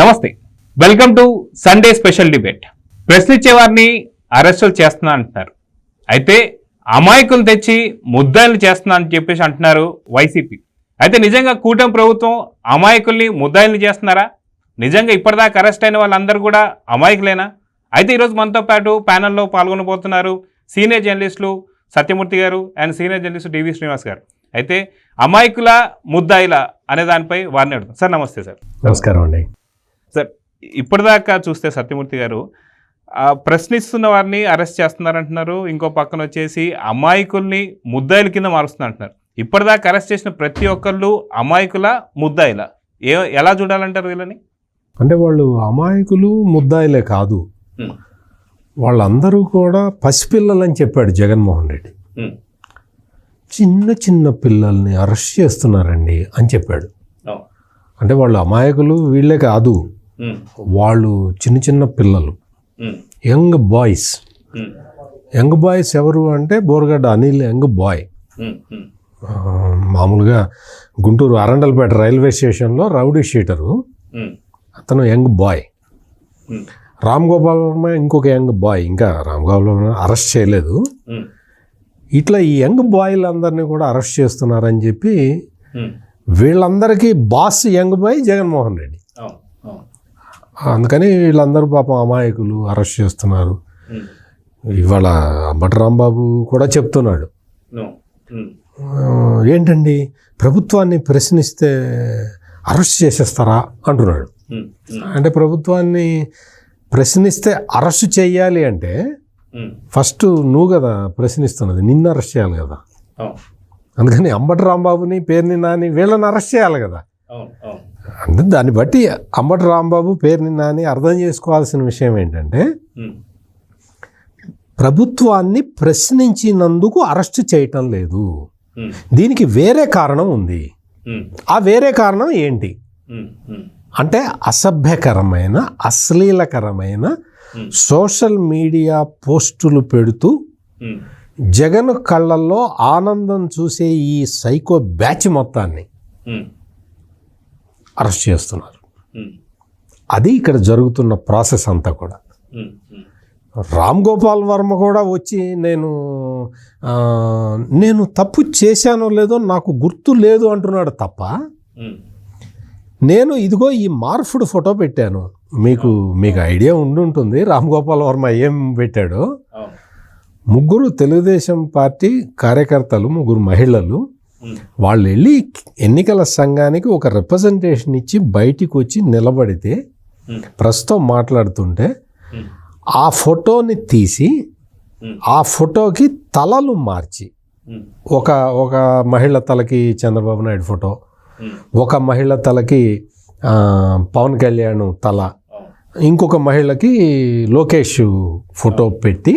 నమస్తే, welcome to Sunday special debate. ప్రశ్నించే వారిని అరెస్టులు చేస్తున్నా అంటున్నారు. అయితే అమాయకులు తెచ్చి ముద్దాయిలు చేస్తున్నా అని చెప్పేసి అంటున్నారు వైసీపీ. అయితే నిజంగా కూటమి ప్రభుత్వం అమాయకుల్ని ముద్దాయిలు చేస్తున్నారా? నిజంగా ఇప్పటిదాకా అరెస్ట్ అయిన వాళ్ళందరూ కూడా అమాయకులేనా? అయితే ఈరోజు మనతో పాటు ప్యానెల్లో పాల్గొనబోతున్నారు సీనియర్ జర్నలిస్టులు సత్యమూర్తి గారు అండ్ సీనియర్ జర్నలిస్టు డివి శ్రీనివాస్ గారు. అయితే అమాయకుల ముద్దాయిల అనే దానిపై వారిని అడుగుతాం. సార్ నమస్తే. సార్ నమస్కారం అండి. సార్, ఇప్పటిదాకా చూస్తే సత్యమూర్తి గారు ప్రశ్నిస్తున్న వారిని అరెస్ట్ చేస్తున్నారంటున్నారు, ఇంకో పక్కన వచ్చేసి అమాయకుల్ని ముద్దాయిల కింద మారుస్తున్నారు. ఇప్పటిదాకా అరెస్ట్ చేసిన ప్రతి ఒక్కళ్ళు అమాయకుల ముద్దాయిల ఎలా చూడాలంటారు వీళ్ళని? అంటే వాళ్ళు అమాయకులు ముద్దాయిలే కాదు, వాళ్ళందరూ కూడా పసిపిల్లలని చెప్పాడు జగన్మోహన్ రెడ్డి. చిన్న చిన్న పిల్లల్ని అరెస్ట్ చేస్తున్నారండి అని చెప్పాడు. అంటే వాళ్ళు అమాయకులు వీళ్ళే కాదు, వాళ్ళు చిన్న చిన్న పిల్లలు, యంగ్ బాయ్స్. యంగ్ బాయ్స్ ఎవరు అంటే బోరగడ్డ అనిల్ యంగ్ బాయ్. మామూలుగా గుంటూరు అరండల్పేట రైల్వే స్టేషన్లో రౌడీ షీటరు, అతను యంగ్ బాయ్. రామ్ గోపాల్ వర్మ ఇంకొక యంగ్ బాయ్, ఇంకా రామ్ గోపాల్ వర్మ అరెస్ట్ చేయలేదు. ఇట్లా ఈ యంగ్ బాయ్లందరినీ కూడా అరెస్ట్ చేస్తున్నారని చెప్పి వీళ్ళందరికీ boss young boy Jaganmohan Reddy. అందుకని వీళ్ళందరూ పాపం అమాయకులు అరెస్ట్ చేస్తున్నారు. ఇవాళ అంబటి రాంబాబు కూడా చెప్తున్నాడు, ఏంటండి ప్రభుత్వాన్ని ప్రశ్నిస్తే అరెస్ట్ చేసేస్తారా అంటున్నాడు. అంటే ప్రభుత్వాన్ని ప్రశ్నిస్తే అరెస్ట్ చేయాలి అంటే ఫస్ట్ నువ్వు కదా ప్రశ్నిస్తున్నది, నిన్ను అరెస్ట్ చేయాలి కదా. అందుకని అంబటి రాంబాబుని, పేర్ని నాని వీళ్ళని అరెస్ట్ చేయాలి కదా. అంటే దాన్ని బట్టి అంబటి రాంబాబు, పేర్ని నాని అర్థం చేసుకోవాల్సిన విషయం ఏంటంటే ప్రభుత్వాన్ని ప్రశ్నించినందుకు అరెస్ట్ చేయటం లేదు, దీనికి వేరే కారణం ఉంది. ఆ వేరే కారణం ఏంటి అంటే అసభ్యకరమైన, అశ్లీలకరమైన సోషల్ మీడియా పోస్టులు పెడుతూ జగన్ కళ్ళల్లో ఆనందం చూసే ఈ సైకో బ్యాచ్ మొత్తాన్ని అరెస్ట్ చేస్తున్నారు. అది ఇక్కడ జరుగుతున్న ప్రాసెస్ అంతా కూడా. రామ్ గోపాల్ వర్మ కూడా వచ్చి నేను తప్పు చేశానో లేదో నాకు గుర్తు లేదు అంటున్నాడు తప్ప, నేను ఇదిగో ఈ మార్ఫుడ్ ఫోటో పెట్టాను, మీకు ఐడియా ఉంటుంది రామ్ గోపాల్ వర్మ ఏం పెట్టాడో. ముగ్గురు తెలుగుదేశం పార్టీ కార్యకర్తలు, ముగ్గురు మహిళలు, వాళ్ళు వెళ్ళి ఎన్నికల సంఘానికి ఒక రిప్రజెంటేషన్ ఇచ్చి బయటికి వచ్చి నిలబడితే ప్రస్తుతం మాట్లాడుతుంటే ఆ ఫోటోని తీసి ఆ ఫోటోకి తలలు మార్చి, ఒక మహిళ తలకి చంద్రబాబు నాయుడు ఫోటో, ఒక మహిళ తలకి పవన్ కళ్యాణ్ తల, ఇంకొక మహిళకి లోకేష్ ఫోటో పెట్టి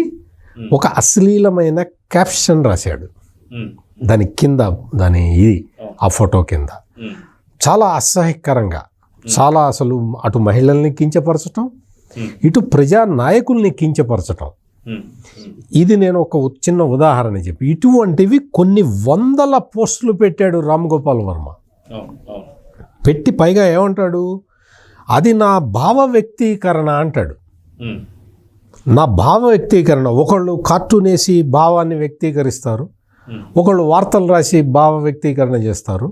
ఒక అశ్లీలమైన క్యాప్షన్ రాశాడు దాని కింద, ఆ ఫోటో కింద. చాలా అసహ్యకరంగా, చాలా అసలు అటు మహిళల్ని కించపరచటం, ఇటు ప్రజా నాయకుల్ని కించపరచటం. ఇది నేను ఒక చిన్న ఉదాహరణ చెప్పి, ఇటువంటివి కొన్ని వందల పోస్టులు పెట్టాడు రామ్ గోపాల్ వర్మ. పెట్టి పైగా ఏమంటాడు, అది నా భావ వ్యక్తీకరణ అంటాడు. నా భావ వ్యక్తీకరణ. ఒకళ్ళు కార్టూన్ వేసి భావాన్ని వ్యక్తీకరిస్తారు, ఒకళ్ళు వార్తలు రాసి భావ వ్యక్తీకరణ చేస్తారు,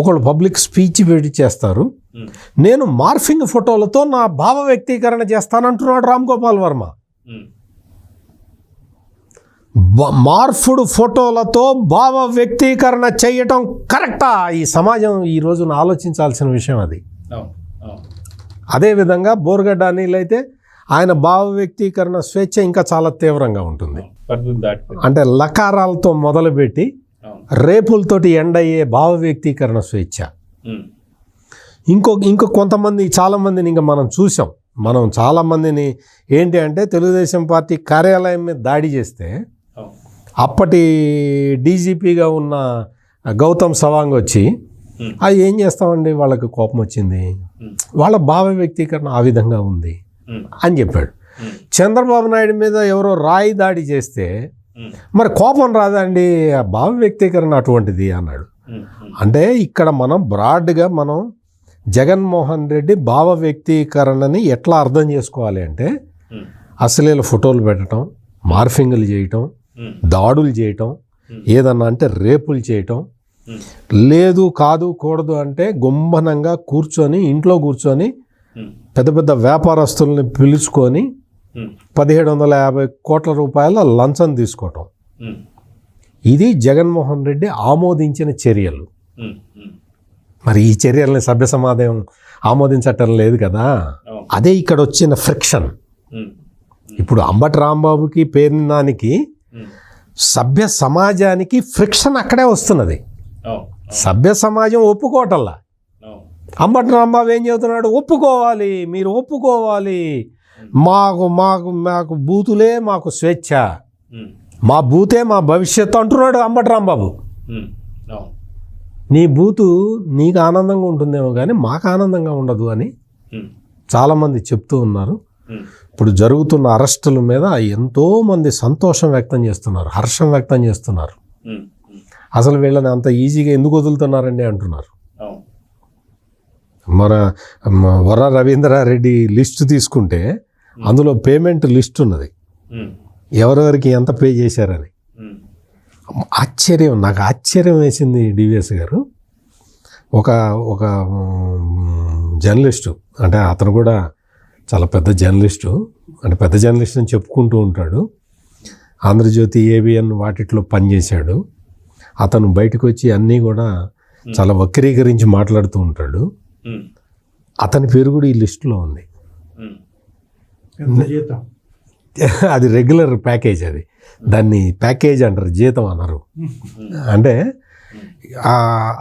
ఒకళ్ళు పబ్లిక్ స్పీచ్ పెట్టి చేస్తారు. నేను మార్ఫింగ్ ఫోటోలతో నా భావ వ్యక్తీకరణ చేస్తానంటున్నాడు రామ్ గోపాల్ వర్మ. మార్ఫుడ్ ఫోటోలతో భావ వ్యక్తీకరణ చేయటం కరెక్టా? ఈ సమాజం ఈ రోజున ఆలోచించాల్సిన విషయం అది. అదేవిధంగా బోరగడ్డ అనిల్ అయితే ఆయన భావ వ్యక్తీకరణ స్వేచ్ఛ ఇంకా చాలా తీవ్రంగా ఉంటుంది. అంటే లకారాలతో మొదలుపెట్టి రేపులతోటి ఎండ్ అయ్యే భావ వ్యక్తీకరణ స్వేచ్ఛ. ఇంకో కొంతమంది, చాలామందిని ఇంకా మనం చూసాం. మనం చాలామందిని ఏంటి అంటే తెలుగుదేశం పార్టీ కార్యాలయం మీద దాడి చేస్తే అప్పటి డీజీపీగా ఉన్న గౌతమ్ సవాంగ్ వచ్చి అది ఏం చేస్తామండి, వాళ్ళకి కోపం వచ్చింది, వాళ్ళ భావ వ్యక్తీకరణ ఆ విధంగా ఉంది అని చెప్పాడు. చంద్రబాబు నాయుడు మీద ఎవరో రాయి దాడి చేస్తే మరి కోపం రాదండి, ఆ భావ వ్యక్తీకరణ అటువంటిది అన్నాడు. అంటే ఇక్కడ మనం బ్రాడ్గా మనం జగన్మోహన్ రెడ్డి భావ వ్యక్తీకరణని ఎట్లా అర్థం చేసుకోవాలి అంటే అశ్లీల ఫోటోలు పెట్టడం, మార్ఫింగ్లు చేయటం, దాడులు చేయటం, ఏదన్నా అంటే రేపులు చేయటం, లేదు కాదు కూడదు అంటే గుంభనంగా కూర్చొని ఇంట్లో కూర్చొని పెద్ద పెద్ద వ్యాపారస్తుల్ని పిలుచుకొని 1750 కోట్ల రూపాయల లంచం తీసుకోవటం. ఇది జగన్మోహన్ రెడ్డి ఆమోదించిన చర్యలు. మరి ఈ చర్యల్ని సభ్య సమాజం ఆమోదించటం లేదు కదా. అదే ఇక్కడ వచ్చిన ఫ్రిక్షన్. ఇప్పుడు అంబటి రాంబాబుకి పేర్నానికి సభ్య సమాజానికి ఫ్రిక్షన్ అక్కడే వస్తున్నది. సభ్య సమాజం ఒప్పుకోవటల్లా. అంబటి రాంబాబు ఏం చెబుతున్నాడు? ఒప్పుకోవాలి, మీరు ఒప్పుకోవాలి, మాకు మాకు మాకు బూతులే మాకు స్వేచ్ఛ, మా బూతే మా భవిష్యత్తు అంటున్నాడు అంబటి రాంబాబు. నీ బూతు నీకు ఆనందంగా ఉంటుందేమో కానీ మాకు ఆనందంగా ఉండదు అని చాలామంది చెప్తూ ఉన్నారు. ఇప్పుడు జరుగుతున్న అరెస్టుల మీద ఎంతోమంది సంతోషం వ్యక్తం చేస్తున్నారు, హర్షం వ్యక్తం చేస్తున్నారు. అసలు వీళ్ళని అంత ఈజీగా ఎందుకు వదులుతున్నారండి అంటున్నారు. వర రవీంద్రారెడ్డి లిస్ట్ తీసుకుంటే అందులో పేమెంట్ లిస్ట్ ఉన్నది, ఎవరెవరికి ఎంత పే చేశారని. ఆశ్చర్యం, నాకు ఆశ్చర్యం వేసింది డివిఎస్ గారు. ఒక ఒక జర్నలిస్టు, అంటే అతను కూడా చాలా పెద్ద జర్నలిస్టు, అంటే పెద్ద జర్నలిస్ట్ అని చెప్పుకుంటూ ఉంటాడు. ఆంధ్రజ్యోతి, ఏబిఎన్ వాటిట్లో పనిచేశాడు. అతను బయటకు వచ్చి అన్నీ కూడా చాలా వక్రీకరించి మాట్లాడుతూ ఉంటాడు. అతని పేరు కూడా ఈ లిస్టులో ఉంది. అది రెగ్యులర్ ప్యాకేజ్, అది దాన్ని ప్యాకేజ్ అంటారు, జీతం అన్నారు. అంటే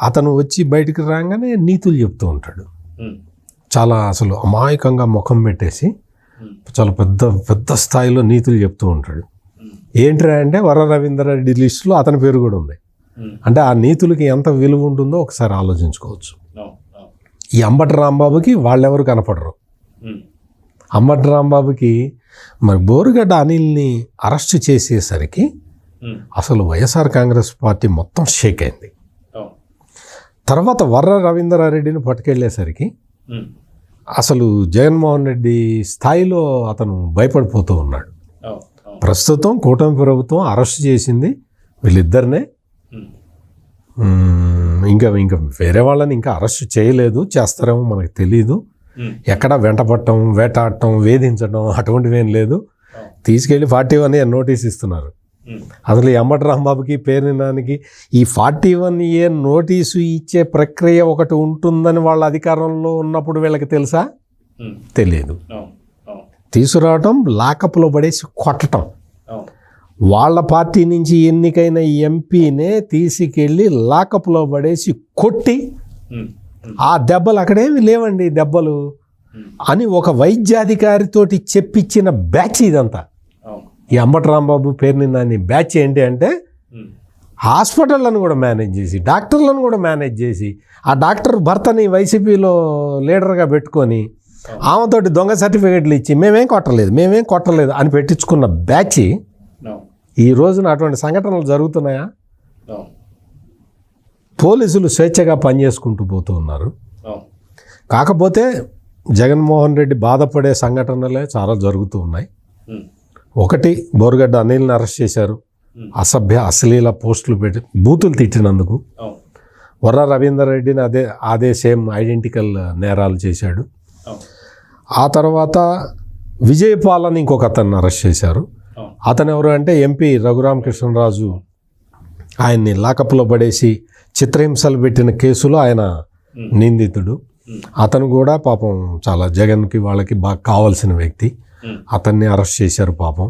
అతను వచ్చి బయటికి రాగానే నీతులు చెప్తూ ఉంటాడు. చాలా అసలు అమాయకంగా ముఖం పెట్టేసి చాలా పెద్ద పెద్ద స్థాయిలో నీతులు చెప్తూ ఉంటాడు. ఏంట్రా అంటే వర రవీంద్రారెడ్డి లిస్టులో అతని పేరు కూడా ఉంది. అంటే ఆ నీతులకి ఎంత విలువ ఉంటుందో ఒకసారి ఆలోచించుకోవచ్చు. ఈ అంబటి రాంబాబుకి వాళ్ళెవరు కనపడరు. అంబటి రాంబాబుకి మరి బోరుగడ్డ అనిల్ని అరెస్ట్ చేసేసరికి అసలు వైఎస్ఆర్ కాంగ్రెస్ పార్టీ మొత్తం షేక్ అయింది. తర్వాత వర్ర రవీంద్రారెడ్డిని పట్టుకెళ్ళేసరికి అసలు జగన్మోహన్ రెడ్డి స్థాయిలో అతను భయపడిపోతూ ఉన్నాడు. ప్రస్తుతం కూటమి ప్రభుత్వం అరెస్ట్ చేసింది వీళ్ళిద్దరినే, ఇంకా వేరే వాళ్ళని ఇంకా అరెస్ట్ చేయలేదు, చేస్తారేమో మనకు తెలీదు. ఎక్కడ వెంటపడటం, వేటాడటం, వేధించడం అటువంటివి ఏం లేదు. తీసుకెళ్ళి 41 నోటీస్ ఇస్తున్నారు. అసలు ఈ అంబటి రాంబాబుకి, పేర్నినానికి ఈ 41 నోటీసు ఇచ్చే ప్రక్రియ ఒకటి ఉంటుందని వాళ్ళ అధికారంలో ఉన్నప్పుడు వీళ్ళకి తెలుసా? తెలియదు. తీసుకురావటం, లాకప్లో పడేసి కొట్టడం. వాళ్ళ పార్టీ నుంచి ఎన్నికైన ఎంపీనే తీసుకెళ్ళి లాకప్లో పడేసి కొట్టి, ఆ దెబ్బలు అక్కడేమి లేవండి దెబ్బలు అని ఒక వైద్యాధికారితోటి చెప్పించిన బ్యాచ్ ఇదంతా. ఈ అంబటి రాంబాబు, పేర్నినాని బ్యాచ్ ఏంటి అంటే హాస్పిటళ్లను కూడా మేనేజ్ చేసి, డాక్టర్లను కూడా మేనేజ్ చేసి, ఆ డాక్టర్ భర్తని వైసీపీలో లీడర్గా పెట్టుకొని ఆమెతోటి దొంగ సర్టిఫికేట్లు ఇచ్చి మేమేం కొట్టలేదు అని పెట్టించుకున్న బ్యాచ్ ఈ రోజున అటువంటి సంఘటనలు జరుగుతున్నాయా? పోలీసులు స్వేచ్ఛగా పనిచేసుకుంటూ పోతూ ఉన్నారు. కాకపోతే జగన్మోహన్ రెడ్డి బాధపడే సంఘటనలే చాలా జరుగుతూ ఉన్నాయి. ఒకటి, బోరుగడ్డ అనిల్ని అరెస్ట్ చేశారు, అశ్లీల పోస్టులు పెట్టి బూతులు తిట్టినందుకు. వర్ర రవీంద్రారెడ్డిని అదే సేమ్ ఐడెంటికల్ నేరాలు చేశాడు. ఆ తర్వాత విజయపాలని ఇంకొక అతన్ని అరెస్ట్ చేశారు. అతను ఎవరు అంటే ఎంపీ రఘురామకృష్ణరాజు, ఆయన్ని లాకప్లో పడేసి చిత్రహింసలు పెట్టిన కేసులో ఆయన నిందితుడు. అతను కూడా పాపం చాలా జగన్కి వాళ్ళకి బాగా కావాల్సిన వ్యక్తి. అతన్ని అరెస్ట్ చేశారు పాపం.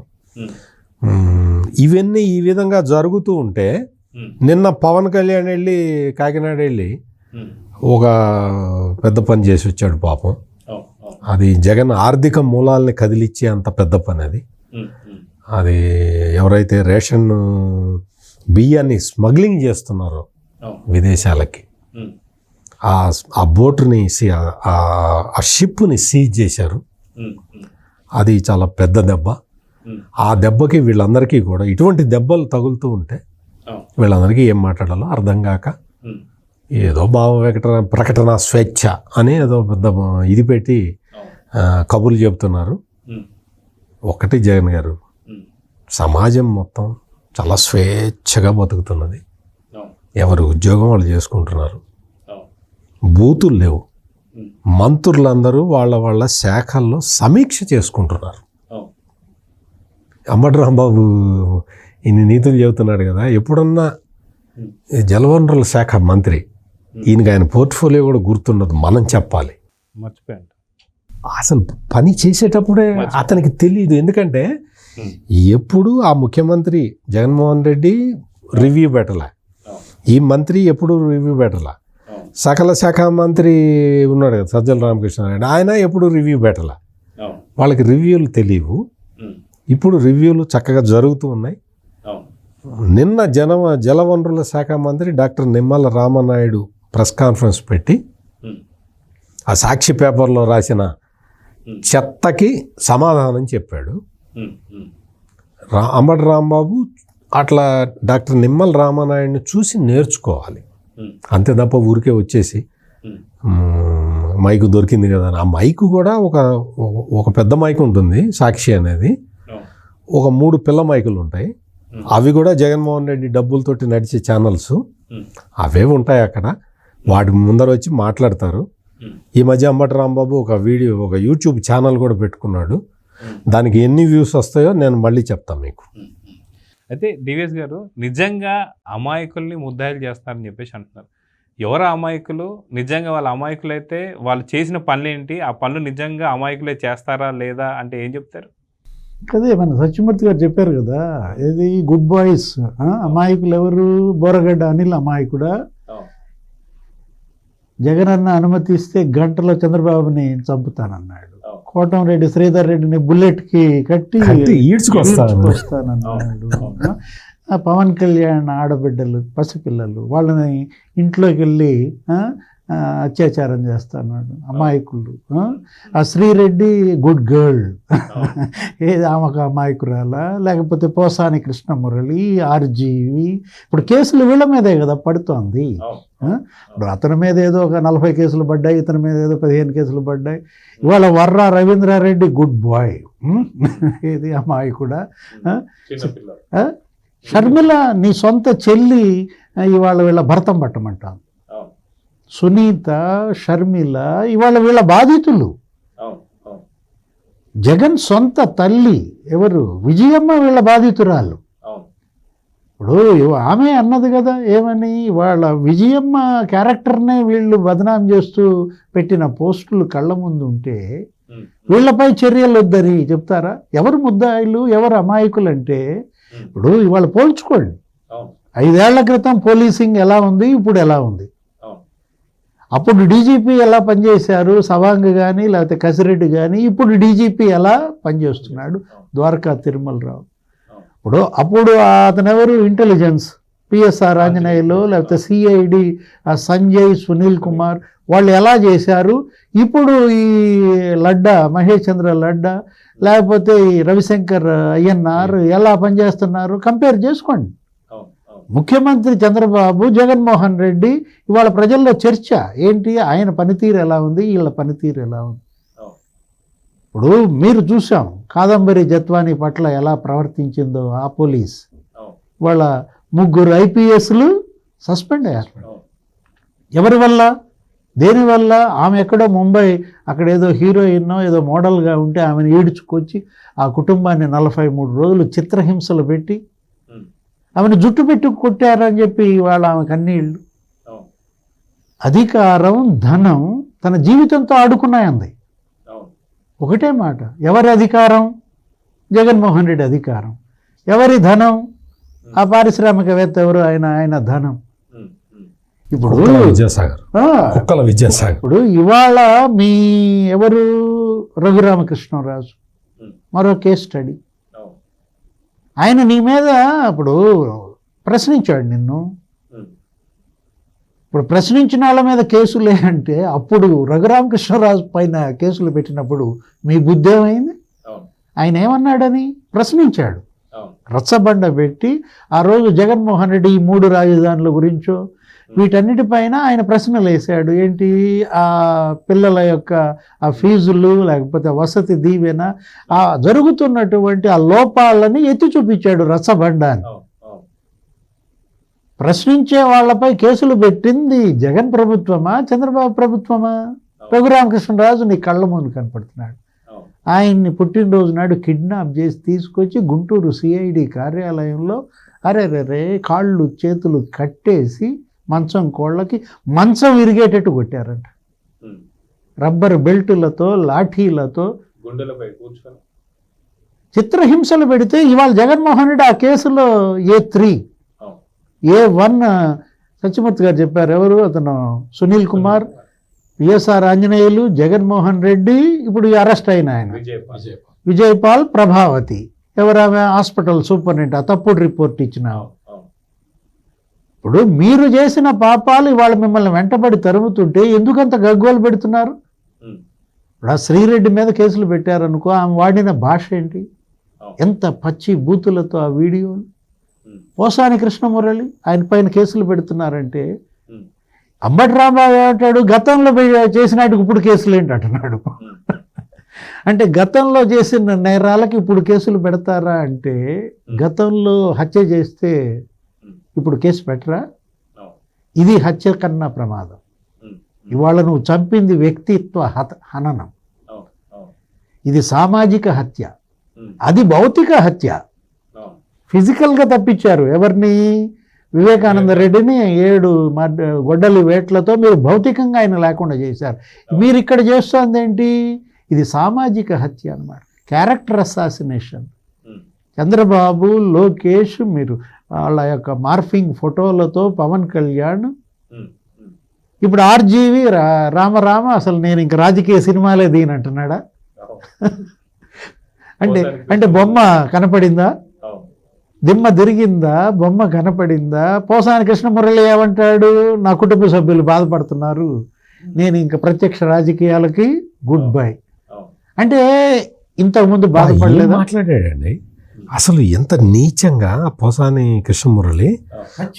ఇవన్నీ ఈ విధంగా జరుగుతూ ఉంటే నిన్న పవన్ కళ్యాణ్ వెళ్ళి కాకినాడ వెళ్ళి ఒక పెద్ద పని చేసి వచ్చాడు పాపం. అది జగన్ ఆర్థిక మూలాల్ని కదిలిచ్చే అంత పెద్ద పని అది. అది ఎవరైతే రేషన్ బియ్యాన్ని స్మగ్లింగ్ చేస్తున్నారో విదేశాలకి, ఆ బోటుని ఆ షిప్ని సీజ్ చేశారు. అది చాలా పెద్ద దెబ్బ. ఆ దెబ్బకి వీళ్ళందరికీ కూడా ఇటువంటి దెబ్బలు తగులుతూ ఉంటే వీళ్ళందరికీ ఏం మాట్లాడాలో అర్థం కాక ఏదో ప్రకటన స్వేచ్ఛ అని ఏదో పెద్ద ఇది పెట్టి కబుర్లు చెబుతున్నారు. ఒకటి జగన్ గారు, సమాజం మొత్తం చాలా స్వేచ్ఛగా బతుకుతున్నది. ఎవరు ఉద్యోగం వాళ్ళు చేసుకుంటున్నారు. బూతులు లేవు. మంత్రులందరూ వాళ్ళ శాఖల్లో సమీక్ష చేసుకుంటున్నారు. అంబటి రాంబాబు ఇన్ని నీతులు చెబుతున్నాడు కదా, ఎప్పుడన్నా జలవనరుల శాఖ మంత్రి ఈయనకి ఆయన పోర్ట్ఫోలియో కూడా గుర్తుండదు, మనం చెప్పాలి. మర్చిపోయాను. అసలు పని చేసేటప్పుడే అతనికి తెలియదు. ఎందుకంటే ఎప్పుడు ఆ ముఖ్యమంత్రి జగన్మోహన్ రెడ్డి రివ్యూ పెట్టలే, ఈ మంత్రి ఎప్పుడు రివ్యూ పెట్టలే, సకల శాఖ మంత్రి ఉన్నాడు కదా సజ్జల రామకృష్ణారెడ్డి, ఆయన ఎప్పుడు రివ్యూ పెట్టలే. వాళ్ళకి రివ్యూలు తెలియవు. ఇప్పుడు రివ్యూలు చక్కగా జరుగుతూ ఉన్నాయి. నిన్న జలవనరుల శాఖ మంత్రి doctor Nimmala Rama Naidu press conference పెట్టి ఆ సాక్షి పేపర్లో రాసిన చెత్తకి సమాధానం చెప్పాడు. అంబటి రాంబాబు అట్లా డాక్టర్ నిమ్మల రామనాయుడిని చూసి నేర్చుకోవాలి. అంతే తప్ప ఊరికే వచ్చేసి మైకు దొరికింది కదా, ఆ మైకు కూడా ఒక పెద్ద మైకు ఉంటుంది సాక్షి అనేది, ఒక 3 పిల్ల మైకులు ఉంటాయి. అవి కూడా జగన్మోహన్ రెడ్డి డబ్బులతోటి నడిచే ఛానల్స్ అవే ఉంటాయి అక్కడ. వాటి ముందర వచ్చి మాట్లాడతారు. ఈ మధ్య అంబటి రాంబాబు ఒక యూట్యూబ్ ఛానల్ కూడా పెట్టుకున్నాడు. దానికి ఎన్ని వ్యూస్ వస్తాయో నేను మళ్ళీ చెప్తాను మీకు. అయితే డివిఎస్ గారు, నిజంగా అమాయకుల్ని ముద్దాయిలు చేస్తారని చెప్పేసి అంటున్నారు. ఎవరు అమాయకులు? నిజంగా వాళ్ళ అమాయకులు అయితే వాళ్ళు చేసిన పనులు ఏంటి? ఆ పనులు నిజంగా అమాయకులే చేస్తారా లేదా అంటే ఏం చెప్తారు? అదే మన సత్యమూర్తి గారు చెప్పారు కదా, ఇది గుడ్ బాయ్స్. అమాయకులు ఎవరు? బోరగడ్డ అనిల్ అమాయకుడా? జగన్ అన్న అనుమతిస్తే గంటలో చంద్రబాబుని చంపుతానన్నాడు. కోటంరెడ్డి శ్రీధర్ రెడ్డిని బుల్లెట్కి కట్టి ఈడ్చుకొస్తానన్నాడు. పవన్ కళ్యాణ్ ఆడబిడ్డలు పసిపిల్లలు వాళ్ళని ఇంట్లోకి వెళ్ళి అత్యాచారం చేస్తున్నాడు. అమాయకులు. ఆ శ్రీరెడ్డి గుడ్ గర్ల్, ఏది ఆమెకు అమాయకురాలా? లేకపోతే పోసాని కృష్ణమురళి, ఆర్జీవి. ఇప్పుడు కేసులు వీళ్ళ మీదే కదా పడుతోంది. ఇప్పుడు అతని మీద ఏదో ఒక 40 కేసులు పడ్డాయి, ఇతని మీద ఏదో 15 కేసులు పడ్డాయి. ఇవాళ వర్రా రవీంద్రారెడ్డి గుడ్ బాయ్, ఏది అమాయకుడా? షర్మిల నీ సొంత చెల్లి ఇవాళ వీళ్ళ భరతం పట్టమంటాను. సునీత, షర్మిల ఇవాళ వీళ్ళ బాధితులు. జగన్ సొంత తల్లి ఎవరు? విజయమ్మ వీళ్ళ బాధితురాలు. ఇప్పుడు ఆమె అన్నది కదా ఏమని, వాళ్ళ విజయమ్మ క్యారెక్టర్నే వీళ్ళు బదనాం చేస్తూ పెట్టిన పోస్టులు కళ్ళ ముందు ఉంటే వీళ్ళపై చర్యలు వద్దని చెప్తారా? ఎవరు ముద్దాయిలు, ఎవరు అమాయకులు అంటే ఇప్పుడు ఇవాళ పోల్చుకోండి. 5 ఏళ్ల క్రితం పోలీసింగ్ ఎలా ఉంది, ఇప్పుడు ఎలా ఉంది. అప్పుడు డీజీపీ ఎలా పనిచేశారు సవాంగ్ కానీ లేకపోతే కసిరెడ్డి కానీ, ఇప్పుడు డీజీపీ ఎలా పనిచేస్తున్నాడు ద్వారకా తిరుమలరావు. అప్పుడు అతను ఎవరు? ఇంటెలిజెన్స్ పిఎస్ఆర్ ఆంజనేయులు లేకపోతే సిఐడి సంజయ్, సునీల్ కుమార్ వాళ్ళు ఎలా చేశారు. ఇప్పుడు ఈ లడ్డా మహేష్ చంద్ర లడ్డా లేకపోతే ఈ రవిశంకర్ అయ్యన్నార్ ఎలా పనిచేస్తున్నారు కంపేర్ చేసుకోండి. ముఖ్యమంత్రి చంద్రబాబు, జగన్మోహన్ రెడ్డి ఇవాళ ప్రజల్లో చర్చ ఏంటి? ఆయన పనితీరు ఎలా ఉంది, వీళ్ళ పనితీరు ఎలా ఉంది. ఇప్పుడు మీరు చూసాం కాదంబరి జత్వానీ పట్ల ఎలా ప్రవర్తించిందో ఆ పోలీస్. వాళ్ళ 3 ఐపీఎస్లు సస్పెండ్ అయ్యారు. ఎవరి వల్ల? దేనివల్ల? ఆమె ఎక్కడో ముంబై అక్కడ ఏదో హీరోయిన్నో ఏదో మోడల్గా ఉంటే ఆమెను ఈడ్చుకొచ్చి ఆ కుటుంబాన్ని 43 రోజులు చిత్రహింసలు పెట్టి ఆమెను జుట్టు పెట్టి కొట్టారని చెప్పి ఇవాళ ఆమె కన్నీళ్ళు. అధికారం, ధనం తన జీవితంతో ఆడుకున్నాయంది. ఒకటే మాట. ఎవరి అధికారం? జగన్మోహన్ రెడ్డి అధికారం. ఎవరి ధనం? ఆ పారిశ్రామికవేత్త ఎవరు? ఆయన ధనం. ఇప్పుడు విద్యాసాగర్ ఇప్పుడు ఇవాళ మీ ఎవరు? రఘురామకృష్ణరాజు మరో కేస్ స్టడీ. ఆయన నీ మీద ఇప్పుడు ప్రశ్నించాడు నిన్ను. ఇప్పుడు ప్రశ్నించిన వాళ్ళ మీద కేసులే అంటే అప్పుడు రఘురామకృష్ణరాజు పైన కేసులు పెట్టినప్పుడు మీ బుద్ధి ఏమైంది? ఆయన ఏమన్నాడని ప్రశ్నించాడు. రచ్చబండ పెట్టి ఆ రోజు జగన్మోహన్ రెడ్డి ఈ 3 రాజధానుల గురించో వీటన్నిటిపైన ఆయన ప్రశ్నలు వేశాడు. ఏంటి ఆ పిల్లల యొక్క ఆ ఫీజులు, లేకపోతే వసతి దీవెన, ఆ జరుగుతున్నటువంటి ఆ లోపాలని ఎత్తి చూపించాడు రచ్చబండాన్ని. ప్రశ్నించే వాళ్ళపై కేసులు పెట్టింది జగన్ ప్రభుత్వమా, చంద్రబాబు ప్రభుత్వమా? రఘురామకృష్ణరాజు నీ కళ్ళ ముందు కనపడుతున్నాడు. ఆయన్ని పుట్టినరోజు నాడు కిడ్నాప్ చేసి తీసుకొచ్చి గుంటూరు సిఐడి కార్యాలయంలో అరే కాళ్ళు చేతులు కట్టేసి మంచం కోళ్ళకి మంచం విరిగేటట్టు కొట్టారంట. రబ్బర్ బెల్టులతో, లాఠీలతో చిత్రహింసలు పెడితే ఇవాళ జగన్మోహన్ రెడ్డి ఆ కేసులో A3 A1 సత్యమూర్తి గారు చెప్పారు. ఎవరు అతను? సునీల్ కుమార్, పిఎస్ఆర్ ఆంజనేయులు, జగన్మోహన్ రెడ్డి, ఇప్పుడు అరెస్ట్ అయిన ఆయన విజయపాల్, ప్రభావతి. ఎవరామె? Hospital superintendent. ఆ తప్పుడు రిపోర్ట్ ఇచ్చిన. ఇప్పుడు మీరు చేసిన పాపాలు ఇవాళ మిమ్మల్ని వెంటబడి తరుముతుంటే ఎందుకంత గగ్గోలు పెడుతున్నారు? ఇప్పుడు ఆ శ్రీరెడ్డి మీద కేసులు పెట్టారనుకో, ఆమె వాడిన భాష ఏంటి, ఎంత పచ్చి బూతులతో ఆ వీడియోలు. పోసాని కృష్ణమురళి, ఆయన పైన కేసులు పెడుతున్నారంటే అంబటి రాంబాబు ఏమంటాడు, గతంలో చేసినట్టుకు ఇప్పుడు కేసులు ఏంటి అంటున్నాడు. అంటే గతంలో చేసిన నేరాలకు ఇప్పుడు కేసులు పెడతారా అంటే, గతంలో హత్య చేస్తే ఇప్పుడు కేసు పెట్టరా? ఇది హత్య కన్నా ప్రమాదం. ఇవాళ నువ్వు చంపింది వ్యక్తిత్వ హననం, ఇది సామాజిక హత్య, అది భౌతిక హత్య. ఫిజికల్గా తప్పించారు ఎవరిని? వివేకానంద రెడ్డిని 7 గొడ్డలి వేట్లతో మీరు భౌతికంగా ఆయన లేకుండా చేశారు. మీరు ఇక్కడ చేస్తుంది ఏంటి? ఇది సామాజిక హత్య అన్నమాట, క్యారెక్టర్ అసాసినేషన్. చంద్రబాబు, లోకేష్, మీరు వాళ్ళ యొక్క మార్ఫింగ్ ఫోటోలతో పవన్ కళ్యాణ్, ఇప్పుడు RGV రామరామ అసలు నేను ఇంక రాజకీయ సినిమాలే దీనంటున్నాడా? అంటే బొమ్మ కనపడిందా? దిమ్మ తిరిగిందా? బొమ్మ కనపడిందా? పోసాని కృష్ణమురళి ఏమంటాడు, నా కుటుంబ సభ్యులు బాధపడుతున్నారు, నేను ఇంకా ప్రత్యక్ష రాజకీయాలకి గుడ్ బై. అంటే ఇంతకుముందు బాధపడలేదు మాట్లాడాడండి. అసలు ఎంత నీచంగా పోసాని కృష్ణమురళి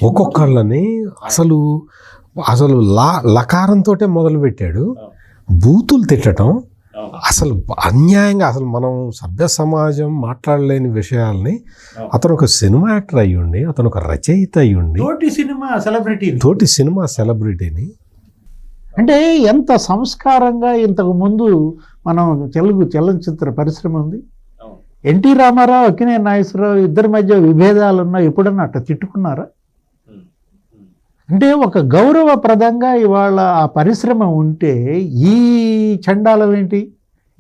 ఒక్కొక్కళ్ళని అసలు లకారంతో మొదలు పెట్టాడు, బూతులు తిట్టడం. అసలు అన్యాయంగా, అసలు మనం సభ్య సమాజం మాట్లాడలేని విషయాల్ని అతను ఒక సినిమా యాక్టర్ అయ్యుండి, అతను ఒక రచయిత అయ్యుండి, తోటి సినిమా సెలబ్రిటీని. అంటే ఎంత సంస్కారంగా ఇంతకు ముందు మనం తెలుగు చలనచిత్ర పరిశ్రమ ఉంది. ఎన్టీ రామారావు, అక్కినేని నాగేశ్వరరావు ఇద్దరి మధ్య విభేదాలున్నా ఎప్పుడన్నా అట్లా తిట్టుకున్నారా? అంటే ఒక గౌరవప్రదంగా ఇవాళ ఆ పరిశ్రమ ఉంటే ఈ చండాలం ఏంటి?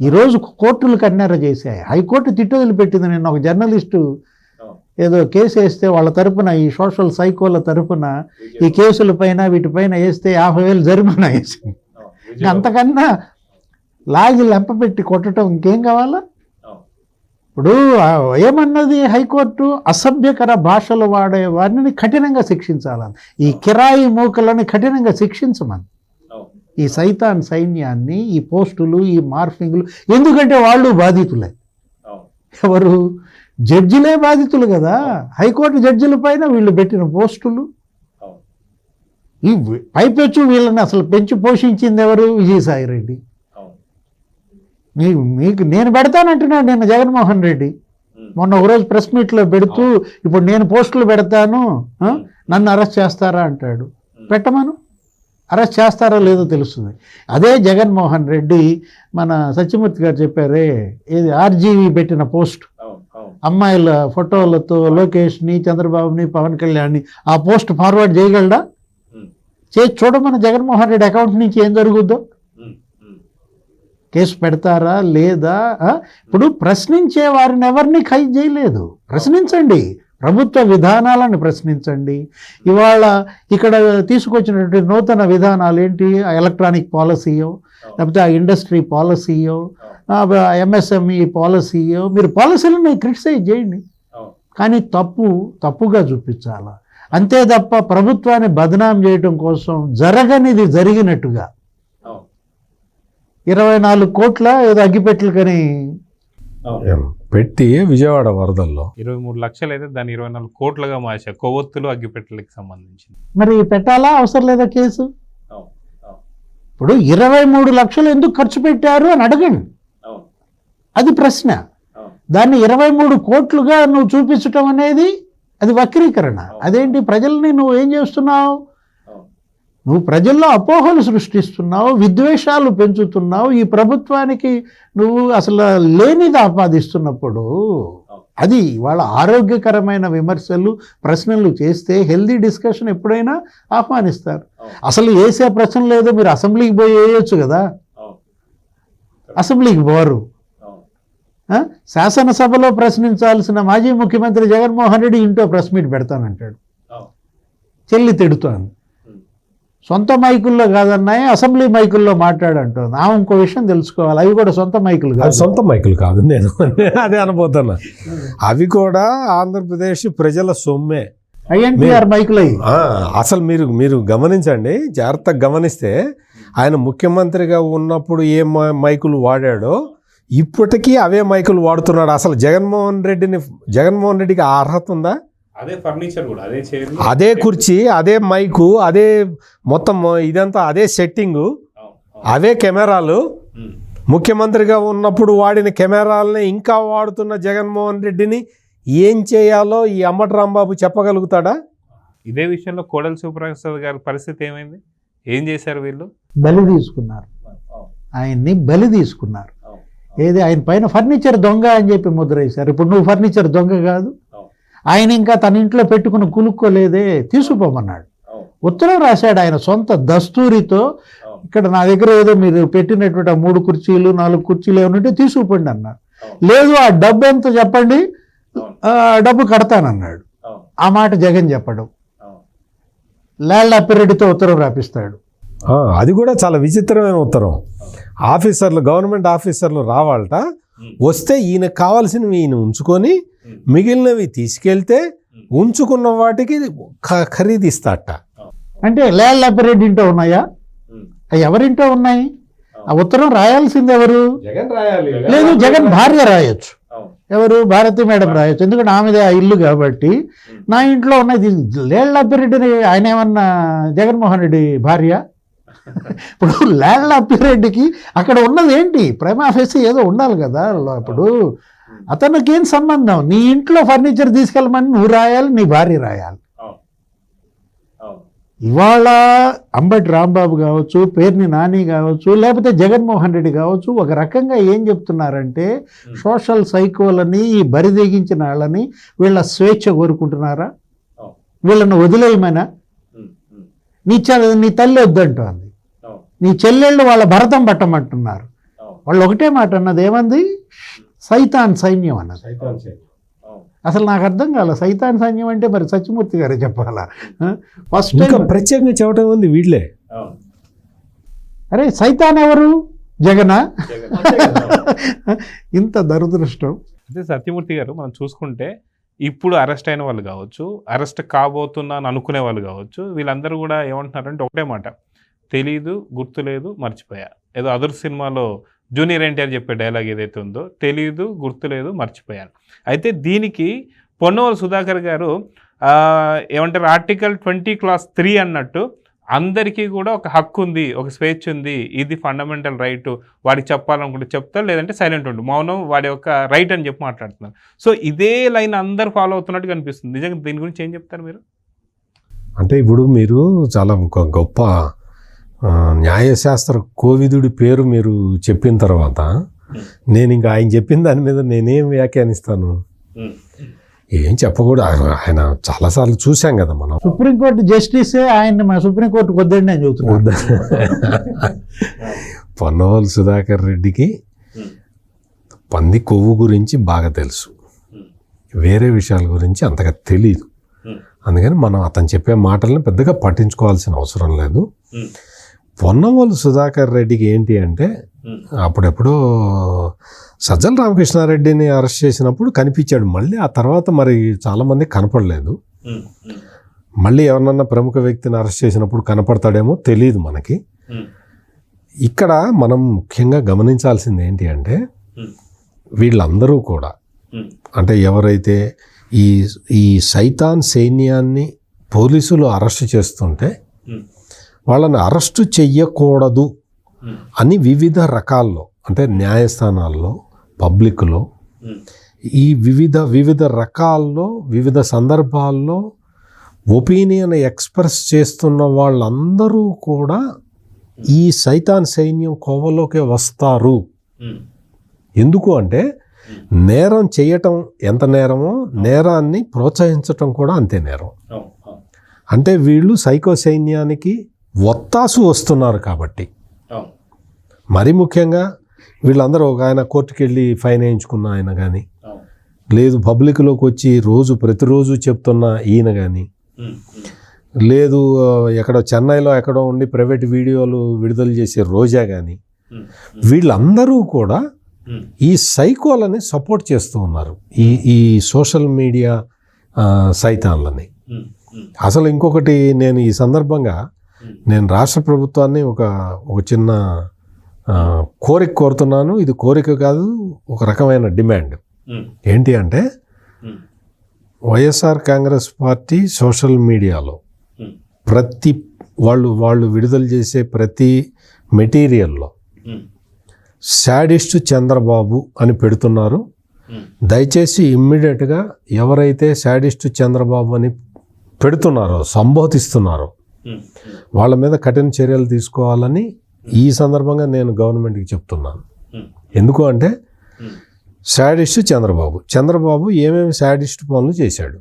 ఈరోజు కోర్టులు కన్నెర చేశాయి, హైకోర్టు తిట్టుదలు పెట్టింది. నేను ఒక జర్నలిస్టు ఏదో కేసు వేస్తే వాళ్ళ తరపున, ఈ సోషల్ సైకోల తరపున ఈ కేసుల పైన వీటిపైన వేస్తే 50,000 జరిమానా వేసింది. అంతకన్నా లాగి లెంపపెట్టి కొట్టడం ఇంకేం కావాలా? ఇప్పుడు ఏమన్నది హైకోర్టు, అసభ్యకర భాషలు వాడే వారిని కఠినంగా శిక్షించాలని, ఈ కిరాయి మూకలని కఠినంగా శిక్షించమని, ఈ సైతాన్ సైన్యాన్ని, ఈ పోస్టులు, ఈ మార్ఫింగ్లు. ఎందుకంటే వాళ్ళు బాధితులే. ఎవరు? జడ్జిలే బాధితులు కదా. హైకోర్టు జడ్జిల పైన వీళ్ళు పెట్టిన పోస్టులు. ఈ పైపెచ్చు వీళ్ళని అసలు పెంచి పోషించింది ఎవరు? విజయసాయి రెడ్డి. మీకు నేను పెడతానంటున్నాడు నిన్న జగన్మోహన్ రెడ్డి. మొన్న ఒకరోజు ప్రెస్ మీట్లో పెడుతూ, ఇప్పుడు నేను పోస్టులు పెడతాను, నన్ను అరెస్ట్ చేస్తారా అంటాడు. పెట్టమను, అరెస్ట్ చేస్తారో లేదో తెలుస్తుంది. అదే జగన్మోహన్ రెడ్డి మన సత్యమూర్తి గారు చెప్పారే, ఏది RGV పెట్టిన పోస్ట్, అమ్మాయిల ఫోటోలతో లోకేష్ని, చంద్రబాబుని, పవన్ కళ్యాణ్ని ఆ పోస్ట్ ఫార్వర్డ్ చేయగలడా? చేసి చూడమని జగన్మోహన్ రెడ్డి అకౌంట్ నుంచి ఏం జరుగుద్దో. కేసు పెడతారా లేదా? ఇప్పుడు ప్రశ్నించే వారిని ఎవరిని ఖైదు చేయలేదు. ప్రశ్నించండి, ప్రభుత్వ విధానాలను ప్రశ్నించండి. ఇవాళ ఇక్కడ తీసుకొచ్చినటువంటి నూతన విధానాలు ఏంటి? ఎలక్ట్రానిక్ పాలసీయో, లేకపోతే ఆ ఇండస్ట్రీ పాలసీయో, MSME పాలసీయో, మీరు పాలసీలను క్రిటిసైజ్ చేయండి, కానీ తప్పుగా చూపించాలా. అంతే తప్ప ప్రభుత్వాన్ని బదనాం చేయడం కోసం జరగనిది జరిగినట్టుగా 24 కోట్ల ఏదో అగ్గిపెట్టలు కానీ పెట్టి విజయవాడ వరదల్లో 23 లక్షలు అయితే దాన్ని 24 కోట్లుగా మార్చారు, కొవ్వొత్తులు అగ్గిపెట్టెలకు సంబంధించింది. మరి పెట్టాలా అవసరం లేదా కేసు? ఇప్పుడు 23 లక్షలు ఎందుకు ఖర్చు పెట్టారు అని అడగండి, అది ప్రశ్న. దాన్ని 23 కోట్లుగా నువ్వు చూపించటం అనేది అది వక్రీకరణ. అదేంటి, ప్రజల్ని నువ్వు ఏం చేస్తున్నావు? నువ్వు ప్రజల్లో అపోహలు సృష్టిస్తున్నావు, విద్వేషాలు పెంచుతున్నావు, ఈ ప్రభుత్వానికి నువ్వు అసలు లేనిది ఆపాదిస్తున్నప్పుడు అది వాళ్ళ ఆరోగ్యకరమైన విమర్శలు ప్రశ్నలు చేస్తే హెల్దీ డిస్కషన్ ఎప్పుడైనా ఆహ్వానిస్తారు. అసలు వేసే ప్రశ్న లేదో మీరు అసెంబ్లీకి పోయి వేయొచ్చు కదా, అసెంబ్లీకి పోరు. శాసనసభలో ప్రశ్నించాల్సిన మాజీ ముఖ్యమంత్రి జగన్మోహన్ రెడ్డి ఇంట్లో ప్రెస్ మీట్ పెడతానంటాడు, చెల్లి తిడుతోంది. సొంత మైకుల్లో కాదన్నాయి, అసెంబ్లీ మైకుల్లో మాట్లాడంటుంది. ఇంకో విషయం తెలుసుకోవాలి, అవి కూడా సొంత మైకులు కాదు. సొంత మైకులు కాదు, నేను అదే అనబోతున్నా. అవి కూడా ఆంధ్రప్రదేశ్ ప్రజల సొమ్మే, ఐఎన్టీఆర్ మైకులు అయ్యి. అసలు మీరు గమనించండి, జాగ్రత్తగా గమనిస్తే ఆయన ముఖ్యమంత్రిగా ఉన్నప్పుడు ఏ మైకులు వాడాడో ఇప్పటికీ అవే మైకులు వాడుతున్నాడు. అసలు జగన్మోహన్ రెడ్డికి ఆ అర్హత ఉందా? అదే ఫర్నిచర్ కూడా, అదే చైర్, అదే కుర్చీ, అదే మైకు, అదే మొత్తం ఇదంతా అదే సెట్టింగు, అవే కెమెరాలు. ముఖ్యమంత్రిగా ఉన్నప్పుడు వాడిన కెమెరాలని ఇంకా వాడుతున్న జగన్మోహన్ రెడ్డిని ఏం చేయాలో ఈ అంబటి రాంబాబు చెప్పగలుగుతాడా? ఇదే విషయంలో కోడెల శివప్రసాద్ గారి పరిస్థితి ఏమైంది? ఏం చేశారు వీళ్ళు? బలి తీసుకున్నారు, ఆయన్ని బలి తీసుకున్నారు. ఏది, ఆయన పైన ఫర్నిచర్ దొంగ అని చెప్పి ముద్ర వేశారు. ఇప్పుడు నువ్వు ఫర్నిచర్ దొంగ కాదు, ఆయన ఇంకా తన ఇంట్లో పెట్టుకుని కులుక్కోలేదే, తీసుకుపోమన్నాడు. ఉత్తరం రాశాడు ఆయన సొంత దస్తూరితో, ఇక్కడ నా దగ్గర ఏదో మీరు పెట్టినటువంటి 3 కుర్చీలు 4 కుర్చీలు ఏమన్నా తీసుకుపోండి అన్నారు. లేదు, ఆ డబ్బు ఎంత చెప్పండి, డబ్బు కడతానన్నాడు. ఆ మాట జగన్ చెప్పడం, లాల్ అప్పిరెడ్డితో ఉత్తరం రాపిస్తాడు. అది కూడా చాలా విచిత్రమైన ఉత్తరం. గవర్నమెంట్ ఆఫీసర్లు రావాలట, వస్తే ఈయనకు కావాల్సినవి ఈయన ఉంచుకొని మిగిలినవి తీసుకెళ్తే ఉంచుకున్న వాటికి ఖరీదు ఇస్తాట. అంటే లాల్ అప్పిరెడ్డి ఇంట్లో ఉన్నాయా? ఎవరింటో ఉన్నాయి? ఆ ఉత్తరం రాయాల్సింది ఎవరు? లేదు, జగన్ భార్య రాయొచ్చు. ఎవరు? భారతి మేడం రాయొచ్చు, ఎందుకంటే ఆమెదే ఆ ఇల్లు కాబట్టి. నా ఇంట్లో ఉన్నాయి. లాల్ అప్పిరెడ్డిని ఆయన ఏమన్నా జగన్మోహన్ రెడ్డి భార్య? ఇప్పుడు లాల్ అప్పిరెడ్డికి అక్కడ ఉన్నది ఏంటి? ప్రైమా ఫేసి ఏదో ఉండాలి కదా. ఇప్పుడు అతనికి ఏం సంబంధం? నీ ఇంట్లో ఫర్నిచర్ తీసుకెళ్ళమని నువ్వు రాయాలి, నీ భార్య రాయాలి. ఇవాళ అంబటి రాంబాబు కావచ్చు, పేర్ని నాని కావచ్చు, లేకపోతే జగన్మోహన్ రెడ్డి కావచ్చు, ఒక రకంగా ఏం చెప్తున్నారంటే సోషల్ సైకోలని, ఈ బరిదెగించిన వాళ్ళని వీళ్ళ స్వేచ్ఛ కోరుకుంటున్నారా? వీళ్ళని వదిలేయమనా? నీ తల్లి వద్దంటోంది, నీ చెల్లెళ్ళు వాళ్ళ భరతం పట్టమంటున్నారు. వాళ్ళు ఒకటే మాట అన్నది, ఏమంది? సైతాన్ సైన్యం అన్నది. అసలు నాకు అర్థం కాల, సైతాన్ సైన్యం అంటే మరి సత్యమూర్తి గారే చెప్పాలా? ఫస్ట్ టైం ప్రత్యేకంగా చెప్పడం ఉంది వీళ్ళే. అరే సైతాన్ ఎవరు? జగనా? ఇంత దురదృష్టం. అదే సత్యమూర్తి గారు, మనం చూసుకుంటే ఇప్పుడు అరెస్ట్ అయిన వాళ్ళు కావచ్చు, అరెస్ట్ కాబోతున్నా అని అనుకునే వాళ్ళు కావచ్చు, వీళ్ళందరూ కూడా ఏమంటున్నారంటే ఒకటే మాట, తెలీదు, గుర్తులేదు, మర్చిపోయా. ఏదో అదర్ సినిమాలో జూనియర్ ఎన్టీఆర్ చెప్పే డైలాగ్ ఏదైతే ఉందో, తెలీదు, గుర్తులేదు, మర్చిపోయాను. అయితే దీనికి పొన్నవోలు సుధాకర్ గారు ఏమంటారు, ఆర్టికల్ 20(3) అన్నట్టు అందరికీ కూడా ఒక హక్కు ఉంది, ఒక స్వేచ్ఛ ఉంది, ఇది ఫండమెంటల్ రైట్, వాడికి చెప్పాలనుకుంటే చెప్తారు, లేదంటే సైలెంట్ ఉండు, మౌనం వాడి యొక్క రైట్ అని చెప్పి మాట్లాడుతున్నారు. సో ఇదే లైన్ అందరు ఫాలో అవుతున్నట్టు కనిపిస్తుంది. నిజంగా దీని గురించి ఏం చెప్తారు మీరు? అంటే ఇప్పుడు మీరు చాలా ఒక గొప్ప న్యాయశాస్త్ర కోవిదుడి పేరు మీరు చెప్పిన తర్వాత నేను ఇంకా ఆయన చెప్పిన దాని మీద నేనేం వ్యాఖ్యానిస్తాను? ఏం చెప్పకూడదు. ఆయన చాలాసార్లు చూసాం కదా మనం. సుప్రీంకోర్టు జస్టిసే ఆయన మా సుప్రీంకోర్టుకు వద్దండి అని చెబుతున్నారు. పొన్నవోలు సుధాకర్ రెడ్డికి పంది కొవ్వు గురించి బాగా తెలుసు, వేరే విషయాల గురించి అంతగా తెలియదు. అందుకని మనం అతను చెప్పే మాటలను పెద్దగా పట్టించుకోవాల్సిన అవసరం లేదు. పొన్నవోలు సుధాకర్ రెడ్డికి ఏంటి అంటే, అప్పుడెప్పుడో సజ్జల రామకృష్ణారెడ్డిని అరెస్ట్ చేసినప్పుడు కనిపించాడు, మళ్ళీ ఆ తర్వాత మరి చాలామంది కనపడలేదు. మళ్ళీ ఎవరినన్నా ప్రముఖ వ్యక్తిని అరెస్ట్ చేసినప్పుడు కనపడతాడేమో తెలియదు మనకి. ఇక్కడ మనం ముఖ్యంగా గమనించాల్సింది ఏంటి అంటే, వీళ్ళందరూ కూడా అంటే ఎవరైతే ఈ ఈ సైతాన్ సైన్యాన్ని పోలీసులు అరెస్ట్ చేస్తుంటే వాళ్ళని అరెస్టు చెయ్యకూడదు అని వివిధ రకాల్లో అంటే న్యాయస్థానాల్లో పబ్లిక్లో ఈ వివిధ రకాల్లో వివిధ సందర్భాల్లో ఒపీనియన్ ఎక్స్ప్రెస్ చేస్తున్న వాళ్ళందరూ కూడా ఈ సైతాన్ సైన్యం కోవలోకే వస్తారు. ఎందుకు అంటే నేరం చేయటం ఎంత నేరమో నేరాన్ని ప్రోత్సహించటం కూడా అంతే నేరం. అంటే వీళ్ళు సైకో సైన్యానికి ఒత్తాసు వస్తున్నారు కాబట్టి. మరి ముఖ్యంగా వీళ్ళందరూ ఒక ఆయన కోర్టుకి వెళ్ళి ఫైన్ వేయించుకున్న ఆయన కానీ, లేదు పబ్లిక్లోకి వచ్చి ప్రతిరోజు చెప్తున్న ఈయన కానీ, లేదు ఎక్కడో చెన్నైలో ఎక్కడో ఉండి ప్రైవేట్ వీడియోలు విడుదల చేసే రోజా కానీ, వీళ్ళందరూ కూడా ఈ సైకోలని సపోర్ట్ చేస్తూ ఉన్నారు, ఈ సోషల్ మీడియా సైతాన్లని. అసలు ఇంకొకటి నేను ఈ సందర్భంగా నేను రాష్ట్ర ప్రభుత్వాన్ని ఒక చిన్న కోరిక కోరుతున్నాను. ఇది కోరిక కాదు, ఒక రకమైన డిమాండ్. ఏంటి అంటే వైఎస్ఆర్ కాంగ్రెస్ పార్టీ సోషల్ మీడియాలో ప్రతి వాళ్ళు విడుదల చేసే ప్రతి మెటీరియల్లో శాడిస్ట్ చంద్రబాబు అని పెడుతున్నారు. దయచేసి ఇమ్మీడియట్గా ఎవరైతే శాడిస్ట్ చంద్రబాబు అని పెడుతున్నారో, సంబోధిస్తున్నారో వాళ్ళ మీద కఠిన చర్యలు తీసుకోవాలని ఈ సందర్భంగా నేను గవర్నమెంట్కి చెప్తున్నాను. ఎందుకు అంటే శాడిస్ట్ చంద్రబాబు ఏమేమి శాడిస్ట్ పనులు చేశాడు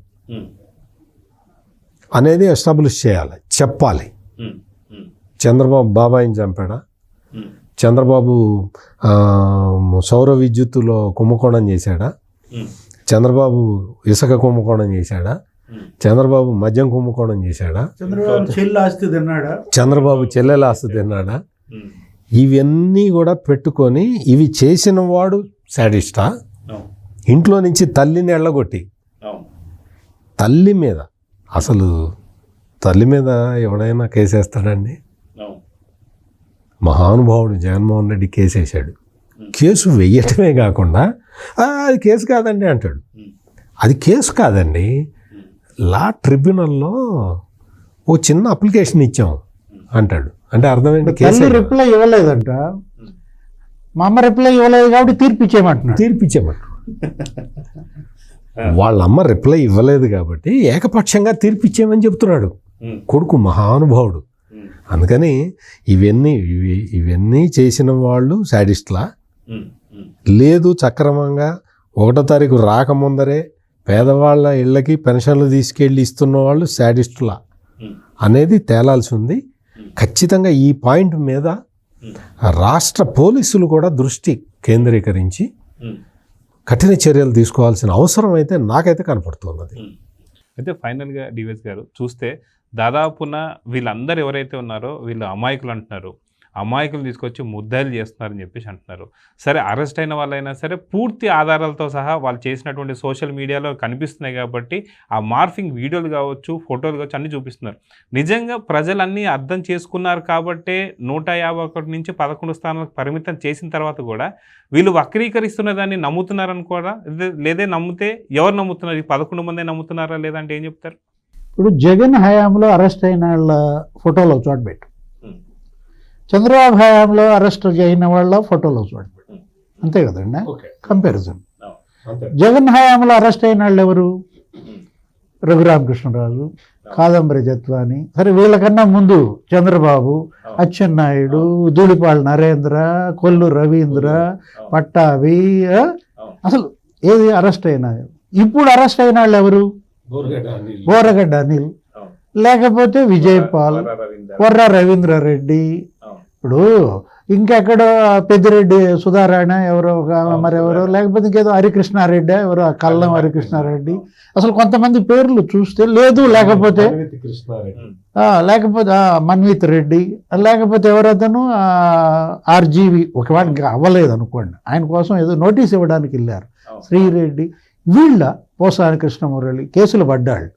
అనేది ఎస్టాబ్లిష్ చేయాలి, చెప్పాలి. చంద్రబాబు బాబాయిని చంపాడా, చంద్రబాబు సౌర విద్యుత్తులో కుంభకోణం చేశాడా, చంద్రబాబు ఇసుక కుంభకోణం చేశాడా, చంద్రబాబు మద్యం కుంభకోణం చేశాడా, చంద్రబాబు చెల్లెల ఆస్తి తిన్నాడా, ఇవన్నీ కూడా పెట్టుకొని ఇవి చేసిన వాడు శాడిస్టా, ఇంట్లో నుంచి తల్లిని ఎళ్ళగొట్టి తల్లి మీద, అసలు తల్లి మీద ఎవడైనా కేసేస్తాడండి? మహానుభావుడు జగన్మోహన్ రెడ్డి కేసేసాడు. కేసు వెయ్యటమే కాకుండా అది కేసు కాదండి అంటాడు. అది కేసు కాదండి, లా ట్రిబ్యునల్లో ఓ చిన్న అప్లికేషన్ ఇచ్చాం అంటాడు. అంటే అర్థం ఏంటి? కేసు రిప్లై ఇవ్వలేదంట, మా అమ్మ రిప్లై ఇవ్వలేదు కాబట్టి తీర్పిచ్చేయమంటున్నాడు. వాళ్ళ అమ్మ రిప్లై ఇవ్వలేదు కాబట్టి ఏకపక్షంగా తీర్పిచ్చేయమని చెప్తున్నాడు కొడుకు, మహానుభావుడు. అందుకని ఇవన్నీ చేసిన వాళ్ళు శాడిస్ట్లా, లేదు సక్రమంగా 1వ తారీఖు రాకముందరే పేదవాళ్ళ ఇళ్ళకి పెన్షన్లు తీసుకెళ్ళి ఇస్తున్న వాళ్ళు శాడిస్టులా అనేది తేలాల్సి ఉంది. ఖచ్చితంగా ఈ పాయింట్ మీద రాష్ట్ర పోలీసులు కూడా దృష్టి కేంద్రీకరించి కఠిన చర్యలు తీసుకోవాల్సిన అవసరం అయితే నాకైతే కనపడుతున్నది. అయితే ఫైనల్గా డివిఎస్ గారు చూస్తే దాదాపున వీళ్ళందరూ ఎవరైతే ఉన్నారో వీళ్ళు అమాయకులు అంటున్నారు, అమాయకులు తీసుకొచ్చి ముద్దాయిలు చేస్తున్నారని చెప్పేసి అంటున్నారు. సరే, అరెస్ట్ అయిన వాళ్ళైనా సరే పూర్తి ఆధారాలతో సహా వాళ్ళు చేసినటువంటి సోషల్ మీడియాలో కనిపిస్తున్నాయి కాబట్టి ఆ మార్ఫింగ్ వీడియోలు కావచ్చు, ఫోటోలు కావచ్చు అన్నీ చూపిస్తున్నారు. నిజంగా ప్రజలన్నీ అర్థం చేసుకున్నారు కాబట్టే 151 నుంచి 11 స్థానాలకు పరిమితం చేసిన తర్వాత కూడా వీళ్ళు వక్రీకరిస్తున్న దాన్ని నమ్ముతున్నారని కూడా, లేదే నమ్మితే ఎవరు నమ్ముతున్నారు? ఈ 11 మంది నమ్ముతున్నారా లేదంటే ఏం చెప్తారు? ఇప్పుడు జగన్ హయాంలో అరెస్ట్ అయిన వాళ్ళ ఫోటోలో చోటబెట్టు, చంద్రబాబు హయాంలో అరెస్ట్ అయిన వాళ్ళ ఫోటోలో చోటబెట్టు, అంతే కదండి కంపారిజన్. జగన్ హయాంలో అరెస్ట్ అయిన వాళ్ళు ఎవరు? రఘురామకృష్ణరాజు, కాదంబరి జత్వాని. సరే, వీళ్ళకన్నా ముందు చంద్రబాబు, అచ్చెన్నాయుడు, ధూళిపాళ నరేంద్ర, కొల్లు రవీంద్ర, పట్టాభి. అసలు ఏది అరెస్ట్ అయినా? ఇప్పుడు అరెస్ట్ అయిన వాళ్ళు ఎవరు? బోరగడ్డ అనిల్, లేకపోతే విజయపాల్, వర్రా రవీంద్రారెడ్డి. ఇప్పుడు ఇంకెక్కడో పెద్దిరెడ్డి సుధారాయణ ఎవరో మరెవరో, లేకపోతే ఇంకేదో హరికృష్ణారెడ్డి ఎవరో, కల్లం హరికృష్ణారెడ్డి. అసలు కొంతమంది పేర్లు చూస్తే లేదు, లేకపోతే మన్విత్ రెడ్డి, లేకపోతే ఎవరతను ఆర్జీవి, ఒకవేళ ఇంకా అవ్వలేదు అనుకోండి, ఆయన కోసం ఏదో నోటీస్ ఇవ్వడానికి వెళ్ళారు శ్రీరెడ్డి. వీళ్ళ పోసాని కృష్ణమురళి కేసులు పడ్డాళ్ళు.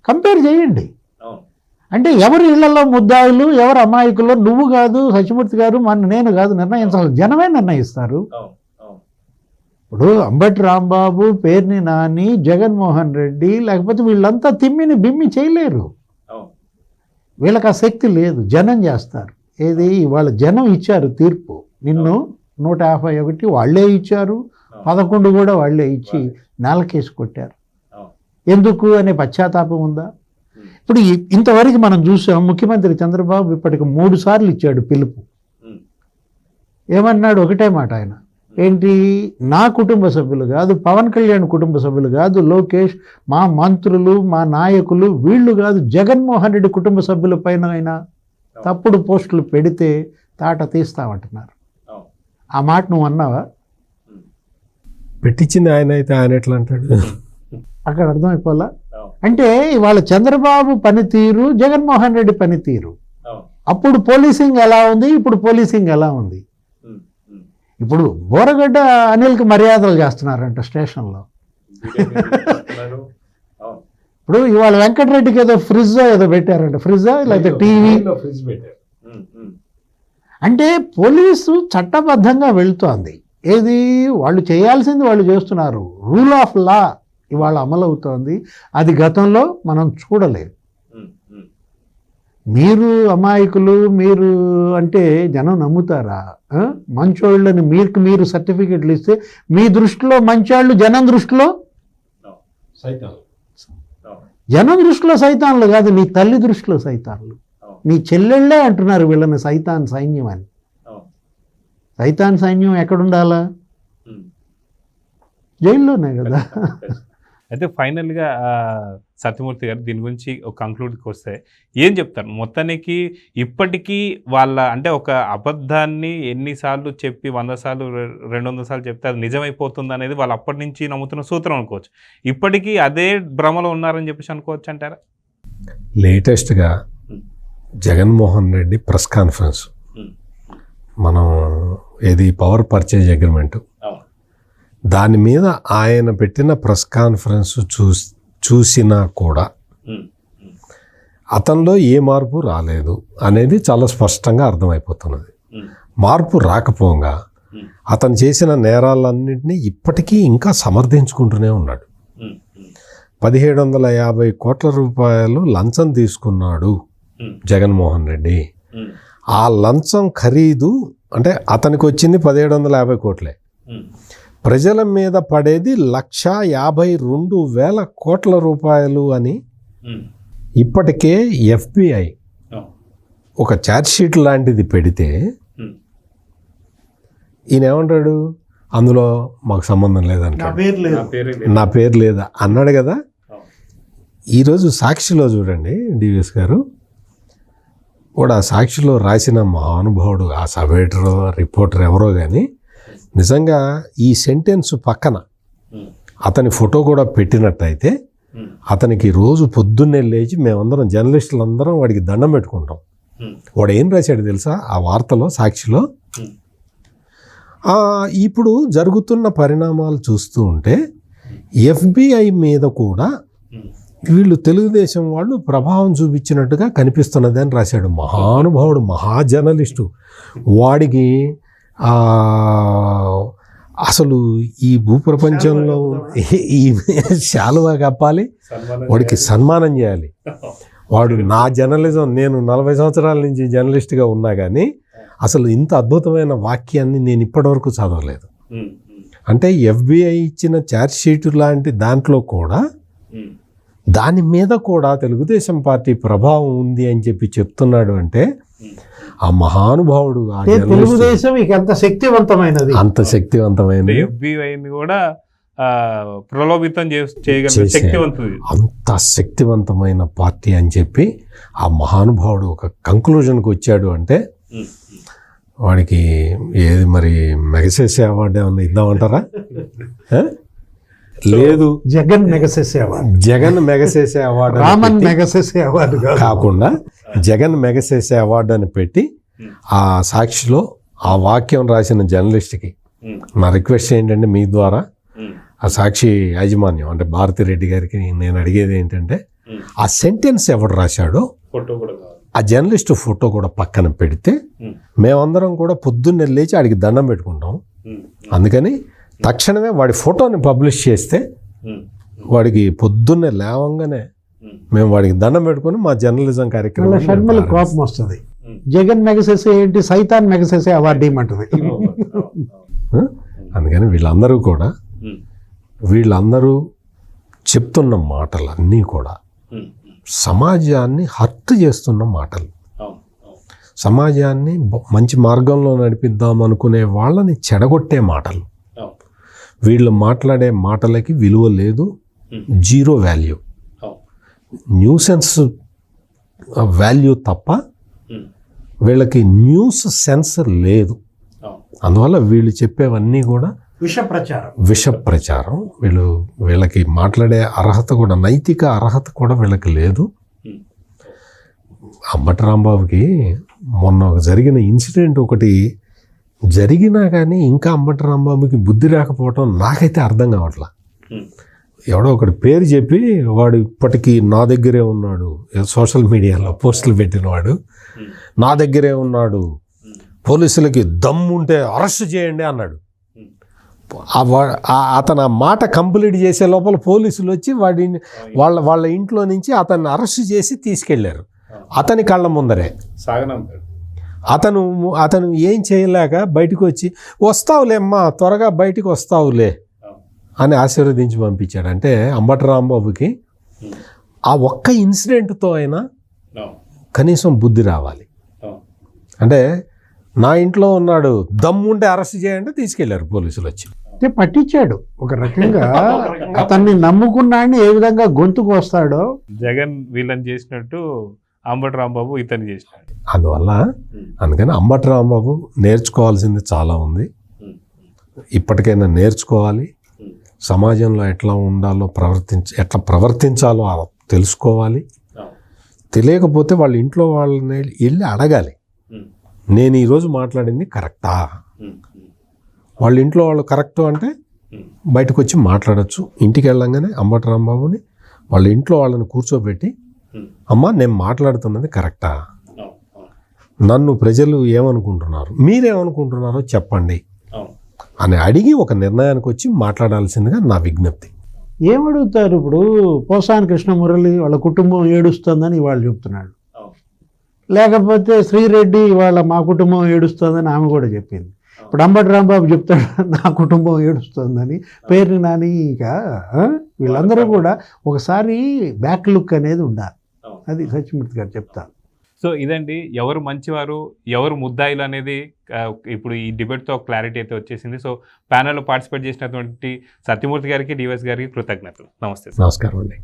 కంపేర్ చేయండి. అంటే ఎవరి ఇళ్లలో ముద్దాయిలు, ఎవరు అమాయకులు? నువ్వు కాదు, సత్యమూర్తి గారు, నేను కాదు నిర్ణయించాలి, జనమే నిర్ణయిస్తారు. ఇప్పుడు అంబటి రాంబాబు, పేర్ని నాని, జగన్మోహన్ రెడ్డి లేకపోతే వీళ్ళంతా తిమ్మిని బిమ్మి చేయలేరు. వీళ్ళకి ఆ శక్తి లేదు. జనం చేస్తారు. ఏది ఇవాళ జనం ఇచ్చారు తీర్పు. నిన్ను 151 వాళ్ళే ఇచ్చారు, 11 కూడా వాళ్ళే ఇచ్చి నేలకేసి కొట్టారు. ఎందుకు అనే పశ్చాత్తాపం ఉందా? ఇప్పుడు ఇంతవరకు మనం చూసాం, ముఖ్యమంత్రి చంద్రబాబు ఇప్పటికి 3 సార్లు ఇచ్చాడు పిలుపు. ఏమన్నాడు? ఒకటే మాట ఆయన, ఏంటి, నా కుటుంబ సభ్యులు కాదు, పవన్ కళ్యాణ్ కుటుంబ సభ్యులు కాదు, లోకేష్, మా మంత్రులు, మా నాయకులు, వీళ్ళు కాదు, జగన్మోహన్ రెడ్డి కుటుంబ సభ్యుల పైన అయినా తప్పుడు పోస్టులు పెడితే తాట తీస్తామంటున్నారు. ఆ మాట నువ్వు అన్నావా? పెట్టించింది ఆయన అయితే ఆయన ఎట్లా అంటాడు? అక్కడ అర్థమైపోలా. అంటే ఇవాళ చంద్రబాబు పనితీరు, జగన్మోహన్ రెడ్డి పనితీరు, అప్పుడు పోలీసింగ్ ఎలా ఉంది, ఇప్పుడు పోలీసింగ్ ఎలా ఉంది. ఇప్పుడు బోరగడ్డ అనిల్కి మర్యాదలు చేస్తున్నారంట స్టేషన్లో. ఇప్పుడు ఇవాళ వెంకటరెడ్డికి ఏదో ఫ్రిడ్జ్ ఏదో పెట్టారంట. ఫ్రిడ్జా లేకపోతే టీవీ? అంటే పోలీసు చట్టబద్ధంగా వెళుతోంది. ఏది వాళ్ళు చేయాల్సింది వాళ్ళు చేస్తున్నారు. రూల్ ఆఫ్ లా ఇవాళ అమలవుతోంది. అది గతంలో మనం చూడలేదు. మీరు అమాయకులు, మీరు అంటే జనం నమ్ముతారా? మంచోళ్ళని మీరు సర్టిఫికెట్లు ఇస్తే మీ దృష్టిలో మంచోళ్ళు, జనం దృష్టిలో సైతాన్లు కాదు, నీ తల్లి దృష్టిలో సైతాన్లు. నీ చెల్లెళ్ళే అంటున్నారు వీళ్ళని సైతాన్ సైన్యం అని. సైతాన్ సైన్యం ఎక్కడుండాలా? జైల్లోనే కదా. అయితే ఫైనల్గా సత్యమూర్తి గారు దీని గురించి ఒక కంక్లూడ్కి వస్తే ఏం చెప్తారు? మొత్తానికి ఇప్పటికీ వాళ్ళ అంటే ఒక అబద్ధాన్ని ఎన్నిసార్లు చెప్పి 100 సార్లు 200 సార్లు చెప్తే అది నిజమైపోతుంది అనేది వాళ్ళు అప్పటి నుంచి నమ్ముతున్న సూత్రం అనుకోవచ్చు. ఇప్పటికీ అదే భ్రమలో ఉన్నారని చెప్పేసి అనుకోవచ్చు అంటారా? లేటెస్ట్గా జగన్మోహన్ రెడ్డి ప్రెస్ కాన్ఫరెన్స్, మనం ఏది పవర్ పర్చేజ్ అగ్రిమెంట్, దాని మీద ఆయన పెట్టిన ప్రెస్ కాన్ఫరెన్స్ చూసినా కూడా అతనిలో ఏ మార్పు రాలేదు అనేది చాలా స్పష్టంగా అర్థమైపోతున్నది. మార్పు రాకపోగా అతను చేసిన నేరాలన్నింటినీ ఇప్పటికీ ఇంకా సమర్థించుకుంటూనే ఉన్నాడు. 1750 కోట్ల రూపాయలు లంచం తీసుకున్నాడు జగన్మోహన్ రెడ్డి. ఆ లంచం ఖరీదు అంటే అతనికి వచ్చింది 1750 కోట్లే. ప్రజల మీద పడేది 1,52,000 కోట్ల రూపాయలు అని ఇప్పటికే FBI ఒక ఛార్జ్షీట్ లాంటిది పెడితే ఈయన ఏమంటాడు? అందులో మాకు సంబంధం లేదంటాడు, నా పేరు లేదా అన్నాడు కదా. ఈరోజు సాక్షిలో చూడండి, డివిఎస్ గారు కూడా సాక్షిలో రాసిన మహానుభావుడు, ఆ సబేటర్ రిపోర్టర్ ఎవరో కానీ, నిజంగా ఈ సెంటెన్స్ పక్కన అతని ఫోటో కూడా పెట్టినట్టయితే అతనికి రోజు పొద్దున్నే లేచి మేమందరం జర్నలిస్టులందరం వాడికి దండం పెట్టుకుంటాం. వాడు ఏం రాశాడు తెలుసా ఆ వార్తలో, సాక్షిలో? ఇప్పుడు జరుగుతున్న పరిణామాలు చూస్తూ ఉంటే FBI మీద కూడా వీళ్ళు తెలుగుదేశం వాళ్ళు ప్రభావం చూపించినట్టుగా కనిపిస్తున్నది అని రాశాడు. మహానుభావుడు, మహా జర్నలిస్టు. వాడికి అసలు ఈ భూప్రపంచంలో ఈ శాలువా కప్పాలి, వాడికి సన్మానం చేయాలి. వాడు నా జర్నలిజం, నేను 40 సంవత్సరాల నుంచి జర్నలిస్ట్గా ఉన్నా కానీ అసలు ఇంత అద్భుతమైన వాక్యాన్ని నేను ఇప్పటివరకు చదవలేదు. అంటే FBI ఇచ్చిన ఛార్జ్షీట్ లాంటి దాంట్లో కూడా దాని మీద కూడా తెలుగుదేశం పార్టీ ప్రభావం ఉంది అని చెప్పి చెప్తున్నాడు. అంటే ఆ మహానుభావుడు, తెలుగుదేశం అంత శక్తివంతమైనది, అంత శక్తివంతమైనది, FBIని కూడా ప్రలోభితం చేయగలిగే శక్తివంతుడు, అంత శక్తివంతమైన పార్టీ అని చెప్పి ఆ మహానుభావుడు ఒక కంక్లూజన్కి వచ్చాడు. అంటే వాడికి ఏది మరి మెగసెసే అవార్డు ఏమన్నా ఇద్దామంటారా? లేదు, Jagan Magsaysay award, Jagan Magsaysay award, Raman Magsaysay award కాకుండా జగన్ మెగసెసే అవార్డు అని పెట్టి ఆ సాక్షిలో ఆ వాక్యం రాసిన జర్నలిస్ట్కి నా రిక్వెస్ట్ ఏంటంటే మీ ద్వారా ఆ సాక్షి యాజమాన్యం అంటే భారతిరెడ్డి గారికి నేను అడిగేది ఏంటంటే ఆ సెంటెన్స్ ఎవడు రాశాడో ఆ జర్నలిస్ట్ ఫోటో కూడా పక్కన పెడితే మేమందరం కూడా పొద్దున్నే లేచి ఆడికి దండం పెట్టుకుంటాం. అందుకని తక్షణమే వాడి ఫోటోని పబ్లిష్ చేస్తే వాడికి పొద్దున్నే లేవంగానే మేము వాడికి దండం పెట్టుకొని మా జర్నలిజం మళ్ళీ కార్యక్రమం షర్మిల కోపం వస్తుంది. జగన్ మెగసేసే ఏంటి, సైతాన్ మెగసేసే అవార్డు ఇవ్వమంటుంది. అందుకని వీళ్ళందరూ చెప్తున్న మాటలన్నీ కూడా సమాజాన్ని హర్ట్ చేస్తున్న మాటలు, సమాజాన్ని మంచి మార్గంలో నడిపిద్దాం అనుకునే వాళ్ళని చెడగొట్టే మాటలు. వీళ్ళు మాట్లాడే మాటలకి విలువ లేదు, జీరో వాల్యూ, న్యూసెన్స్ వాల్యూ తప్ప వీళ్ళకి న్యూస్ సెన్స్ లేదు. అందువల్ల వీళ్ళు చెప్పేవన్నీ కూడా విష ప్రచారం. వీళ్ళకి మాట్లాడే అర్హత కూడా, నైతిక అర్హత కూడా వీళ్ళకి లేదు. అంబటి రాంబాబుకి మొన్న జరిగిన ఇన్సిడెంట్ ఒకటి జరిగినా కానీ ఇంకా అంబటి రాంబాబుకి బుద్ధి రాకపోవటం నాకైతే అర్థం కావట్లా. ఎవడో ఒకటి పేరు చెప్పి వాడు ఇప్పటికీ నా దగ్గరే ఉన్నాడు, సోషల్ మీడియాలో పోస్టులు పెట్టినవాడు నా దగ్గరే ఉన్నాడు, పోలీసులకి దమ్ముంటే అరెస్ట్ చేయండి అన్నాడు. అతను ఆ మాట కంప్లీట్ చేసే లోపల పోలీసులు వచ్చి వాళ్ళ ఇంట్లో నుంచి అతన్ని అరెస్ట్ చేసి తీసుకెళ్లారు. అతని కళ్ళ ముందరే అతను ఏం చేయలేక బయటకు వచ్చి వస్తావులేమ్మా త్వరగా బయటికి వస్తావులే అని ఆశీర్వదించి పంపించాడు. అంటే అంబటి రాంబాబుకి ఆ ఒక్క ఇన్సిడెంట్తో అయినా కనీసం బుద్ధి రావాలి. అంటే నా ఇంట్లో ఉన్నాడు, దమ్ముంటే అరెస్ట్ చేయండి, తీసుకెళ్లారు పోలీసులు వచ్చి. అంటే పట్టించాడు ఒక రకంగా. అతన్ని నమ్ముకున్నాడిని ఏ విధంగా గొంతుకు వస్తాడో జగన్ వీళ్ళని చేసినట్టు అంబటి రాంబాబు ఇతను చేసినాడు. అందుకని అంబటి రాంబాబు నేర్చుకోవాల్సింది చాలా ఉంది. ఇప్పటికైనా నేర్చుకోవాలి. సమాజంలో ఎట్లా ఉండాలో ఎట్లా ప్రవర్తించాలో తెలుసుకోవాలి. తెలియకపోతే వాళ్ళ ఇంట్లో వాళ్ళని వెళ్ళి అడగాలి, నేను ఈరోజు మాట్లాడింది కరెక్టా? వాళ్ళ ఇంట్లో వాళ్ళు కరెక్టు అంటే బయటకు వచ్చి మాట్లాడచ్చు. ఇంటికి వెళ్ళంగానే అంబటి రాంబాబుని వాళ్ళ ఇంట్లో వాళ్ళని కూర్చోబెట్టి, అమ్మా నేను మాట్లాడుతున్నది కరెక్టా, నన్ను ప్రజలు ఏమనుకుంటున్నారు, మీరేమనుకుంటున్నారో చెప్పండి అని అడిగి ఒక నిర్ణయానికి వచ్చి మాట్లాడాల్సిందిగా నా విజ్ఞప్తి. ఏమడుగుతారు ఇప్పుడు? పోసాని కృష్ణమురళి వాళ్ళ కుటుంబం ఏడుస్తుందని వాళ్ళు చెప్తున్నాడు, లేకపోతే శ్రీరెడ్డి వాళ్ళ మా కుటుంబం ఏడుస్తుందని ఆమె కూడా చెప్పింది. ఇప్పుడు అంబటి రాంబాబు చెప్తాడు నా కుటుంబం ఏడుస్తుందని, పేరుని నాని. ఇంకా వీళ్ళందరూ కూడా ఒకసారి బ్యాక్ లుక్ అనేది ఉండాలి. అది సత్యమూర్తి గారు చెప్తారు. సో ఇదండి, ఎవరు మంచివారు ఎవరు ముద్దాయిలు అనేది ఇప్పుడు ఈ డిబేట్తో క్లారిటీ అయితే వచ్చేసింది. సో ప్యానెల్లో పార్టిసిపేట్ చేసినటువంటి సత్యమూర్తి గారికి, డివైఎస్ గారికి కృతజ్ఞతలు. నమస్తే. నమస్కారం అండి.